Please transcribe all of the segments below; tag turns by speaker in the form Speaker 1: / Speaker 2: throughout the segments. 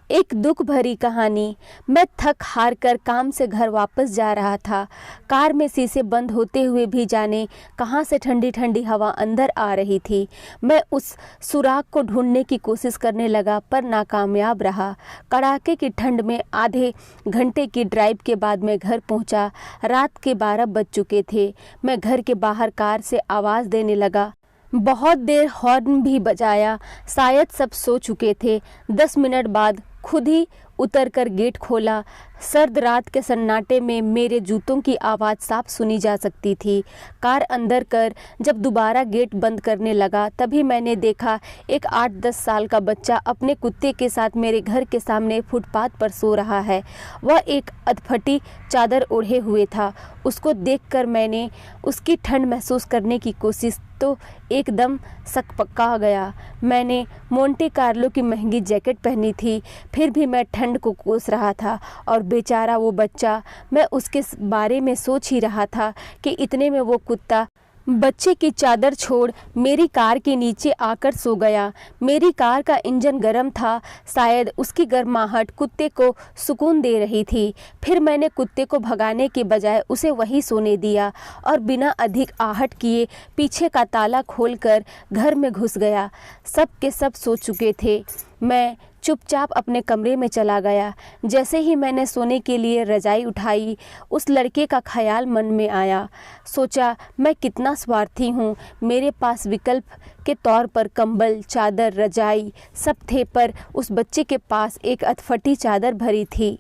Speaker 1: एक दुख भरी कहानी। मैं थक हार कर काम से घर वापस जा रहा था। कार में शीशे बंद होते हुए भी जाने कहाँ से ठंडी ठंडी हवा अंदर आ रही थी। मैं उस सुराग को ढूंढने की कोशिश करने लगा पर नाकामयाब रहा। कड़ाके की ठंड में आधे घंटे की ड्राइव के बाद मैं घर पहुंचा। रात के 12 बज चुके थे। मैं घर के बाहर कार से आवाज़ देने लगा। बहुत देर हॉर्न भी बजाया। शायद सब सो चुके थे। 10 मिनट बाद खुद ही उतरकर गेट खोला। सर्द रात के सन्नाटे में मेरे जूतों की आवाज़ साफ सुनी जा सकती थी। कार अंदर कर जब दोबारा गेट बंद करने लगा तभी मैंने देखा एक 8-10 साल का बच्चा अपने कुत्ते के साथ मेरे घर के सामने फुटपाथ पर सो रहा है। वह एक अधफटी चादर ओढ़े हुए था। उसको देखकर मैंने उसकी ठंड महसूस करने की कोशिश तो एकदम सकपका गया। मैंने मोंटे कार्लो की महंगी जैकेट पहनी थी, फिर भी मैं ठंड को कोस रहा था। और बेचारा वो बच्चा, मैं उसके बारे में सोच ही रहा था कि इतने में वो कुत्ता बच्चे की चादर छोड़ मेरी कार के नीचे आकर सो गया। मेरी कार का इंजन गर्म था। शायद उसकी गर्माहट कुत्ते को सुकून दे रही थी। फिर मैंने कुत्ते को भगाने के बजाय उसे वहीं सोने दिया और बिना अधिक आहट किए पीछे का ताला खोलकर घर में घुस गया। सब के सब सो चुके थे। मैं चुपचाप अपने कमरे में चला गया। जैसे ही मैंने सोने के लिए रजाई उठाई, उस लड़के का ख्याल मन में आया। सोचा, मैं कितना स्वार्थी हूँ। मेरे पास विकल्प के तौर पर कंबल, चादर, रजाई सब थे, पर उस बच्चे के पास एक अधफटी चादर भरी थी।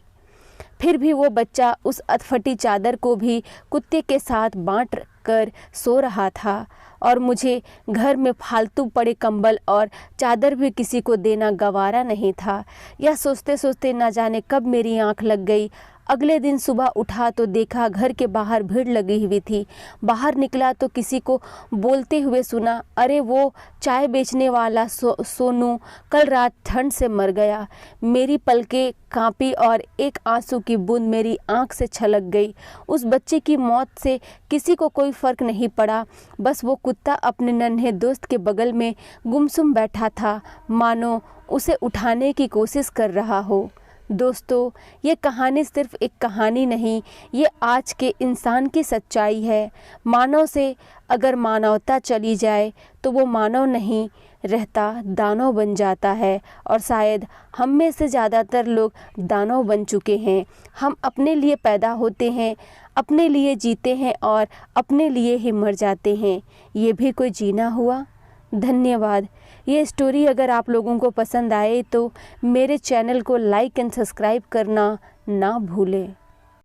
Speaker 1: फिर भी वो बच्चा उस अधफटी चादर को भी कुत्ते के साथ बांट कर सो रहा था और मुझे घर में फालतू पड़े कंबल और चादर भी किसी को देना गवारा नहीं था। यह सोचते सोचते न जाने कब मेरी आंख लग गई। अगले दिन सुबह उठा तो देखा घर के बाहर भीड़ लगी हुई थी। बाहर निकला तो किसी को बोलते हुए सुना, अरे वो चाय बेचने वाला सोनू कल रात ठंड से मर गया। मेरी पलकें कांपी और एक आंसू की बूंद मेरी आंख से छलक गई। उस बच्चे की मौत से किसी को कोई फर्क नहीं पड़ा। बस वो कुत्ता अपने नन्हे दोस्त के बगल में गुमसुम बैठा था, मानो उसे उठाने की कोशिश कर रहा हो। दोस्तों, ये कहानी सिर्फ एक कहानी नहीं, ये आज के इंसान की सच्चाई है। मानव से अगर मानवता चली जाए तो वो मानव नहीं रहता, दानव बन जाता है। और शायद हम में से ज़्यादातर लोग दानव बन चुके हैं। हम अपने लिए पैदा होते हैं, अपने लिए जीते हैं और अपने लिए ही मर जाते हैं। ये भी कोई जीना हुआ? धन्यवाद। ये स्टोरी अगर आप लोगों को पसंद आए तो मेरे चैनल को लाइक एंड सब्सक्राइब करना ना भूलें।